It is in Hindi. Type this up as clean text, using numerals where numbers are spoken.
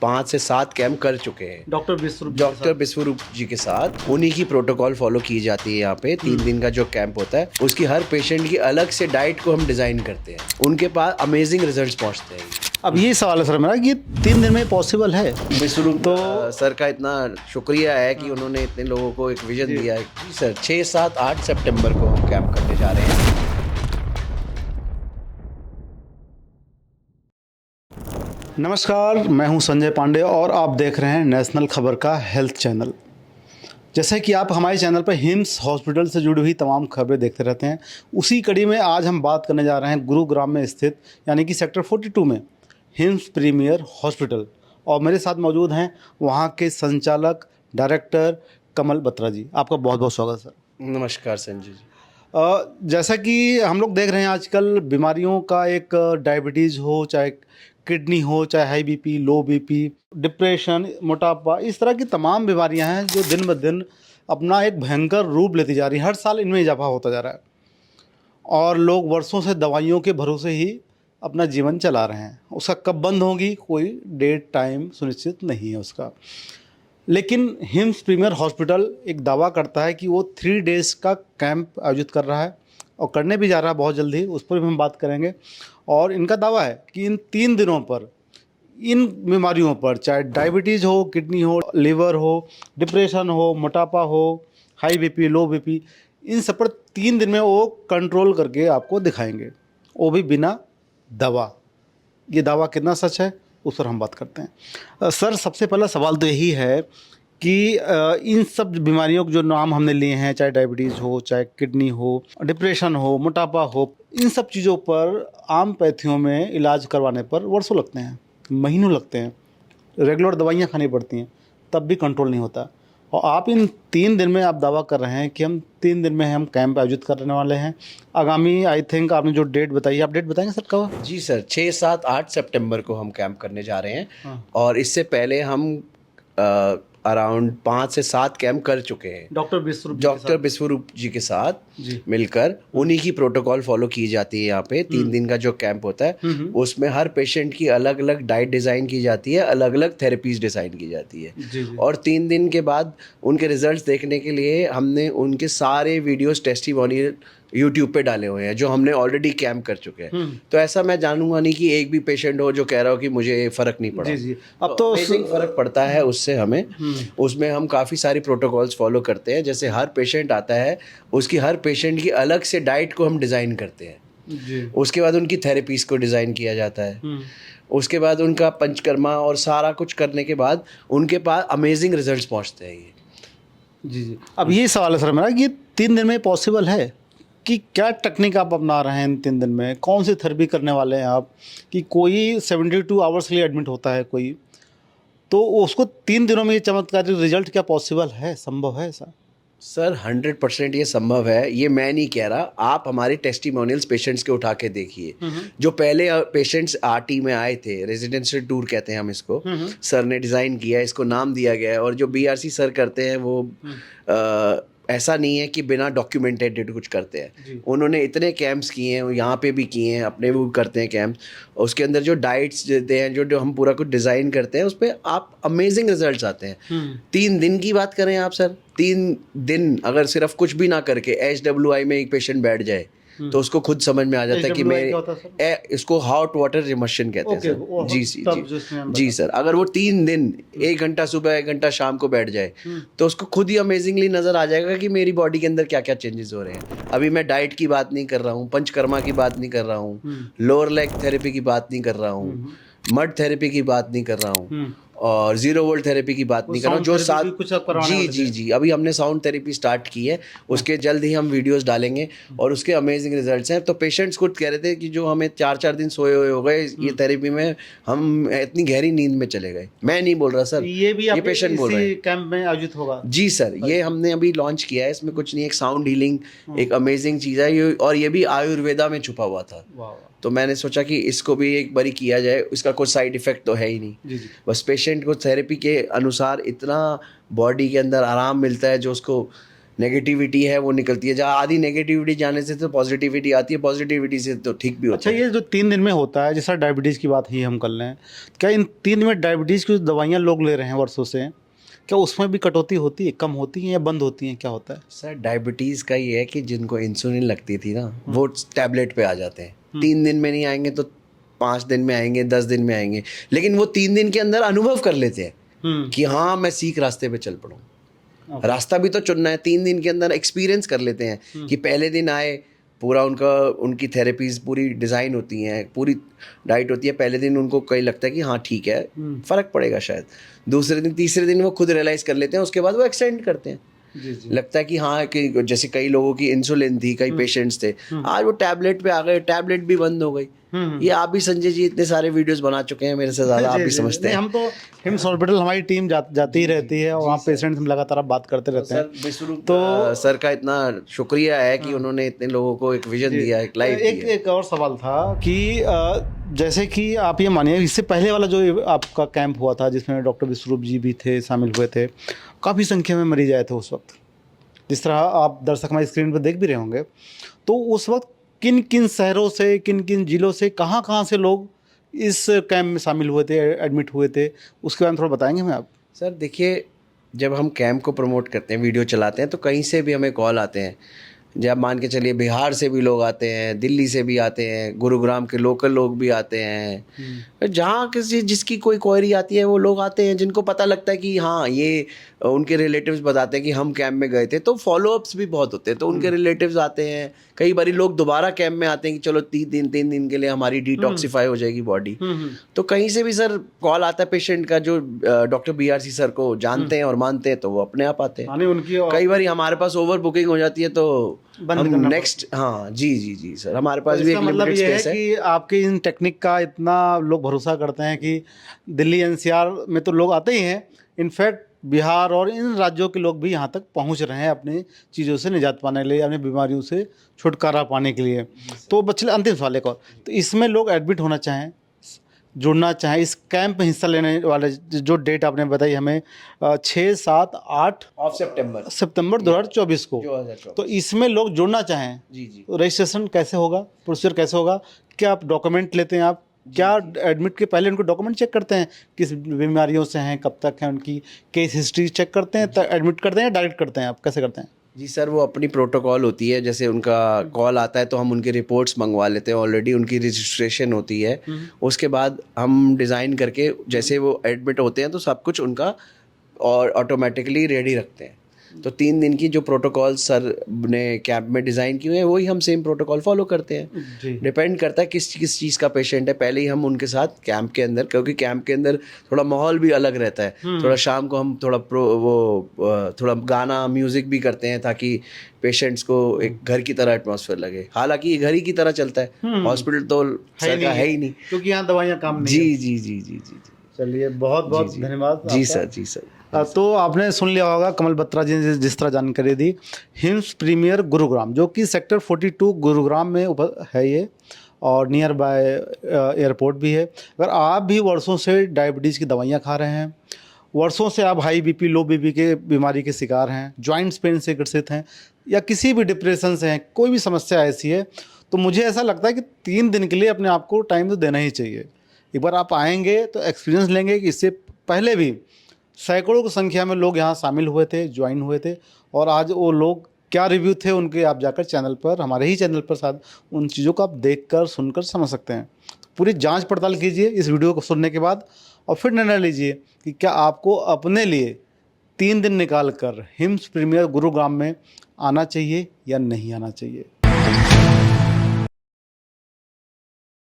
5 से 7 कैंप कर चुके हैं डॉक्टर विश्वरूप जी के साथ। उन्हीं की प्रोटोकॉल फॉलो की जाती है। यहाँ पे 3 दिन का जो कैंप होता है उसकी हर पेशेंट की अलग से डाइट को हम डिज़ाइन करते हैं। उनके पास अमेजिंग रिजल्ट्स पहुँचते हैं। अब ये सवाल है सर मेरा कि 3 दिन में पॉसिबल है? विश्वरूप तो सर का इतना शुक्रिया है कि उन्होंने इतने लोगों को एक विजन दिया है। जी सर, 6, 7, 8 सितंबर को हम कैंप करने जा रहे हैं। नमस्कार, मैं हूं संजय पांडे और आप देख रहे हैं नेशनल खबर का हेल्थ चैनल। जैसे कि आप हमारे चैनल पर हिम्स हॉस्पिटल से जुड़ी हुई तमाम खबरें देखते रहते हैं, उसी कड़ी में आज हम बात करने जा रहे हैं गुरुग्राम में स्थित यानी कि सेक्टर 42 में हिम्स प्रीमियर हॉस्पिटल। और मेरे साथ मौजूद हैं वहाँ के संचालक डायरेक्टर कमल बत्रा जी। आपका बहुत बहुत स्वागत सर। नमस्कार संजय जी। जैसा कि हम लोग देख रहे हैं आजकल बीमारियों का एक डायबिटीज़ हो, चाहे किडनी हो, चाहे हाई बीपी, लो बीपी, डिप्रेशन, मोटापा, इस तरह की तमाम बीमारियां हैं जो दिन ब दिन अपना एक भयंकर रूप लेती जा रही हैं। हर साल इनमें इजाफा होता जा रहा है और लोग वर्षों से दवाइयों के भरोसे ही अपना जीवन चला रहे हैं। उसका कब बंद होगी कोई डेट टाइम सुनिश्चित नहीं है उसका। लेकिन हिम्स प्रीमियर हॉस्पिटल एक दावा करता है कि वो 3 डेज़ का कैंप आयोजित कर रहा है और करने भी जा रहा है बहुत जल्दी, उस पर भी हम बात करेंगे। और इनका दावा है कि इन 3 दिनों पर इन बीमारियों पर, चाहे डायबिटीज़ हो, किडनी हो, लीवर हो, डिप्रेशन हो, मोटापा हो, हाई बीपी, लो बीपी, इन सब पर 3 दिन में वो कंट्रोल करके आपको दिखाएंगे, वो भी बिना दवा। ये दावा कितना सच है उस पर हम बात करते हैं। सर, सबसे पहला सवाल तो यही है कि इन सब बीमारियों के जो नाम हमने लिए हैं, चाहे डायबिटीज़ हो, चाहे किडनी हो, डिप्रेशन हो, मोटापा हो, इन सब चीज़ों पर आम पैथियों में इलाज करवाने पर वर्षों लगते हैं, महीनों लगते हैं, रेगुलर दवाइयाँ खानी पड़ती हैं, तब भी कंट्रोल नहीं होता। और आप इन 3 दिन में आप दावा कर रहे हैं कि हम 3 दिन में हम कैंप आयोजित करने वाले हैं। आगामी आई थिंक आपने जो डेट बताई, आप डेट बताएंगे सर कब? जी सर, 6, 7, 8 सितंबर को हम कैंप करने जा रहे हैं। और इससे पहले हम अराउंड 5 से 7 कैंप कर चुके हैं डॉक्टर विश्वरूप जी के साथ मिलकर। उन्हीं की प्रोटोकॉल फॉलो की जाती है। यहाँ पे 3 दिन का जो कैंप होता है उसमें हर पेशेंट की अलग अलग डाइट डिज़ाइन की जाती है, अलग अलग थेरेपीज डिज़ाइन की जाती है। और 3 दिन के बाद उनके रिजल्ट्स देखने के लिए हमने उनके सारे वीडियोस टेस्टिमोनियल यूट्यूब पे डाले हुए हैं जो हमने ऑलरेडी कैंप कर चुके हैं। तो ऐसा मैं जानूंगा नहीं कि एक भी पेशेंट हो जो कह रहा हो कि मुझे फ़र्क नहीं पड़ा। जी। अब तो फ़र्क पड़ता है उससे हमें। उसमें हम काफ़ी सारी प्रोटोकॉल्स फॉलो करते हैं। जैसे हर पेशेंट आता है, उसकी हर पेशेंट की अलग से डाइट को हम डिज़ाइन करते हैं। उसके बाद उनकी थेरेपीज़ को डिज़ाइन किया जाता है। उसके बाद उनका पंचकर्मा और सारा कुछ करने के बाद उनके पास अमेजिंग रिजल्ट्स पहुँचते हैं। ये जी। अब ये सवाल है सर मेरा कि 3 दिन में पॉसिबल है कि क्या टेक्निक आप अपना रहे हैं इन 3 दिन में? कौन सी थेरेपी करने वाले हैं आप? कि कोई 72 आवर्स के लिए एडमिट होता है कोई, तो उसको 3 दिनों में ये चमत्कारी रिजल्ट क्या पॉसिबल है, संभव है ऐसा? सर 100% ये संभव है। ये मैं नहीं कह रहा, आप हमारे टेस्टिमोनियल्स पेशेंट्स के उठा के देखिए। जो पहले पेशेंट्स आरटी में आए थे, रेजिडेंशियल टूर कहते हैं हम इसको, सर ने डिज़ाइन किया है, इसको नाम दिया गया है। और जो बीआरसी सर करते हैं वो ऐसा नहीं है कि बिना डॉक्यूमेंटेड कुछ करते हैं। उन्होंने इतने कैंप्स किए हैं, यहाँ पे भी किए हैं, अपने भी करते हैं कैंप्स। उसके अंदर जो डाइट्स देते हैं, जो हम पूरा कुछ डिज़ाइन करते हैं, उस पर आप अमेजिंग रिजल्ट्स आते हैं। 3 दिन की बात करें आप सर, 3 दिन अगर सिर्फ कुछ भी ना करके HWI में एक पेशेंट बैठ जाए तो उसको खुद समझ में आ जाता है कि मैं इसको हॉट वाटर इमर्शन कहते हैं सर। जी सर, अगर वो 3 दिन 1 घंटा सुबह 1 घंटा शाम को बैठ जाए तो उसको खुद ही अमेजिंगली नज़र आ जाएगा कि मेरी बॉडी के अंदर क्या क्या चेंजेस हो रहे हैं। अभी मैं डाइट की बात नहीं कर रहा हूँ, पंचकर्मा की बात नहीं कर रहा हूँ, लोअर लेग थेरेपी की बात नहीं कर रहा हूँ, मड थेरेपी की बात नहीं कर रहा हूँ, और 0 वोल्ट थेरेपी की बात नहीं कर रहा हूँ। जो साथ जी अभी हमने साउंड थेरेपी स्टार्ट की है, उसके जल्द ही हम वीडियोस डालेंगे और उसके अमेजिंग रिजल्ट्स हैं। तो पेशेंट्स खुद कह रहे थे कि जो हमें 4-4 दिन सोए हुए हो गए ये थेरेपी में, हम इतनी गहरी नींद में चले गए। मैं नहीं बोल रहा सर, ये पेशेंट बोल रहे हैं। कैंप में आयोजित होगा? जी सर, ये हमने अभी लॉन्च किया है। इसमें कुछ नहीं, एक साउंड हीलिंग एक अमेजिंग चीज़ है और ये भी आयुर्वेदा में छुपा हुआ था। तो मैंने सोचा कि इसको भी एक बारी किया जाए। इसका कोई साइड इफेक्ट तो है ही नहीं। बस पेशेंट को थेरेपी के अनुसार इतना बॉडी के अंदर आराम मिलता है जो उसको नेगेटिविटी है वो निकलती है, जहाँ आधी नेगेटिविटी जाने से तो पॉजिटिविटी आती है, पॉजिटिविटी से तो ठीक भी होता अच्छा, है। ये जो 3 दिन में होता है, जैसा डायबिटीज़ की बात ही हम कर लें, क्या इन 3 दिन में डायबिटीज़ की जो दवाइयाँ लोग ले रहे हैं वर्षों से, क्या उसमें भी कटौती होती है, कम होती है या बंद होती हैं, क्या होता है? सर डायबिटीज़ का ये है कि जिनको इंसुलिन लगती थी ना वो टैबलेट पे आ जाते हैं। 3 दिन में नहीं आएंगे तो 5 दिन में आएंगे, 10 दिन में आएंगे, लेकिन वो 3 दिन के अंदर अनुभव कर लेते हैं कि हाँ मैं सीख रास्ते पे चल पड़ूँ। रास्ता भी तो चुनना है, 3 दिन के अंदर एक्सपीरियंस कर लेते हैं कि पहले दिन आए, पूरा उनकी थेरेपीज पूरी डिज़ाइन होती हैं, पूरी डाइट होती है। पहले दिन उनको कहीं लगता है कि हाँ ठीक है फ़र्क पड़ेगा शायद, दूसरे दिन तीसरे दिन वो खुद रियलाइज़ कर लेते हैं, उसके बाद वो एक्सटेंड करते हैं। जी जी। लगता है कि हाँ कि जैसे कई लोगों की इंसुलिन थी, कई पेशेंट्स थे, आज वो टैबलेट पे आ गए, टैबलेट भी बंद हो गई। ये आप भी संजय जी इतने सारे वीडियोस बना चुके हैं मेरे से ज़्यादा, आप जी, भी जी, समझते नहीं, हैं। हम तो हिम्स हॉस्पिटल, हमारी टीम जाती ही रहती है और वहाँ पेशेंट हम लगातार आप बात करते रहते हैं। सर विश्वरूप सर का इतना शुक्रिया है कि उन्होंने इतने लोगों को एक विजन दिया, एक लाइफ एक दिया। एक और सवाल था कि जैसे कि आप ये मानिए, इससे पहले वाला जो आपका कैंप हुआ था जिसमें डॉक्टर विश्वरूप जी भी थे, शामिल हुए थे, काफ़ी संख्या में मरीज आए थे उस वक्त, जिस तरह आप दर्शक हमारी स्क्रीन पर देख भी रहे होंगे। तो उस वक्त किन किन शहरों से, किन किन जिलों से, कहाँ कहाँ से लोग इस कैंप में शामिल हुए थे, एडमिट हुए थे, उसके बारे में थोड़ा बताएंगे हमें आप? सर देखिए, जब हम कैंप को प्रमोट करते हैं, वीडियो चलाते हैं, तो कहीं से भी हमें कॉल आते हैं। जब मान के चलिए बिहार से भी लोग आते हैं, दिल्ली से भी आते हैं, गुरुग्राम के लोकल लोग भी आते हैं। जहाँ किसी जिसकी कोई क्वेरी आती है वो लोग आते हैं, जिनको पता लगता है कि हाँ ये उनके रिलेटिव्स बताते हैं कि हम कैंप में गए थे, तो फॉलोअप्स भी बहुत होते हैं, तो उनके रिलेटिव्स आते हैं। कई बारी लोग दोबारा कैंप में आते हैं कि चलो 3 दिन के लिए हमारी डिटॉक्सिफाई हो जाएगी बॉडी। तो कहीं से भी सर कॉल आता है पेशेंट का, जो डॉक्टर BRC सर को जानते हैं और मानते हैं, तो वो अपने आप आते हैं। उनकी कई बार हमारे पास ओवर बुकिंग हो जाती है तो बंद हम नेक्स्ट, हाँ जी जी जी सर, हमारे पास भी एक मतलब लिमिटेड ये है स्पेस है। कि आपके इन टेक्निक का इतना लोग भरोसा करते हैं कि दिल्ली NCR में तो लोग आते ही हैं, इनफैक्ट बिहार और इन राज्यों के लोग भी यहाँ तक पहुँच रहे हैं अपनी चीज़ों से निजात पाने के लिए, अपनी बीमारियों से छुटकारा पाने के लिए। तो बच्चे, अंतिम सवाल एक और, तो इसमें लोग एडमिट होना चाहें, जुड़ना चाहें, इस कैंप में हिस्सा लेने वाले, जो डेट आपने बताई हमें 6, 7, 8 ऑफ सितंबर 2024 को, 2024। तो इसमें लोग जुड़ना चाहें जी जी। तो रजिस्ट्रेशन कैसे होगा, प्रोसीजर कैसे होगा, क्या आप डॉक्यूमेंट लेते हैं, आप क्या एडमिट के पहले उनको डॉक्यूमेंट चेक करते हैं, किस बीमारियों से हैं, कब तक हैं, उनकी केस हिस्ट्री चेक करते हैं, तो एडमिट करते हैं या डायरेक्ट करते हैं, आप कैसे करते हैं? जी सर, वो अपनी प्रोटोकॉल होती है, जैसे उनका कॉल आता है तो हम उनकी रिपोर्ट्स मंगवा लेते हैं, ऑलरेडी उनकी रजिस्ट्रेशन होती है। उसके बाद हम डिज़ाइन करके जैसे वो एडमिट होते हैं तो सब कुछ उनका और ऑटोमेटिकली रेडी रखते हैं। तो 3 दिन की जो प्रोटोकॉल सर ने कैंप में डिज़ाइन किए हैं वही हम सेम प्रोटोकॉल फॉलो करते हैं। जी। डिपेंड करता है किस चीज़ का पेशेंट है, पहले ही हम उनके साथ कैंप के अंदर, क्योंकि कैंप के अंदर थोड़ा माहौल भी अलग रहता है, थोड़ा शाम को हम थोड़ा गाना म्यूज़िक भी करते हैं ताकि पेशेंट्स को एक घर की तरह एटमॉस्फेयर लगे। हालांकि ये घर ही की तरह चलता है, हॉस्पिटल तो सर का है ही नहीं, क्योंकि यहाँ दवाइयाँ काम नहीं। जी जी जी जी जी। चलिए, बहुत बहुत धन्यवाद जी आपका। सर, जी सर। तो आपने सुन लिया होगा कमल बत्रा जी ने जिस तरह जानकारी दी, हिम्स प्रीमियर गुरुग्राम, जो कि सेक्टर 42 गुरुग्राम में है ये, और नियर बाय एयरपोर्ट भी है। अगर आप भी वर्षों से डायबिटीज़ की दवाइयाँ खा रहे हैं, वर्षों से आप हाई BP, लो BP के बीमारी के शिकार हैं, जॉइंट्स पेन से ग्रसित हैं, या किसी भी डिप्रेशन से हैं, कोई भी समस्या ऐसी है, तो मुझे ऐसा लगता है कि 3 दिन के लिए अपने आप को टाइम तो देना ही चाहिए। एक बार आप आएंगे तो एक्सपीरियंस लेंगे कि इससे पहले भी सैकड़ों की संख्या में लोग यहाँ शामिल हुए थे, ज्वाइन हुए थे, और आज वो लोग क्या रिव्यू थे उनके, आप जाकर चैनल पर, हमारे ही चैनल पर शायद उन चीज़ों को आप देखकर सुनकर समझ सकते हैं। तो पूरी जांच पड़ताल कीजिए इस वीडियो को सुनने के बाद, और फिर निर्णय लीजिए कि क्या आपको अपने लिए 3 दिन निकाल कर हिम्स प्रीमियर गुरुग्राम में आना चाहिए या नहीं आना चाहिए।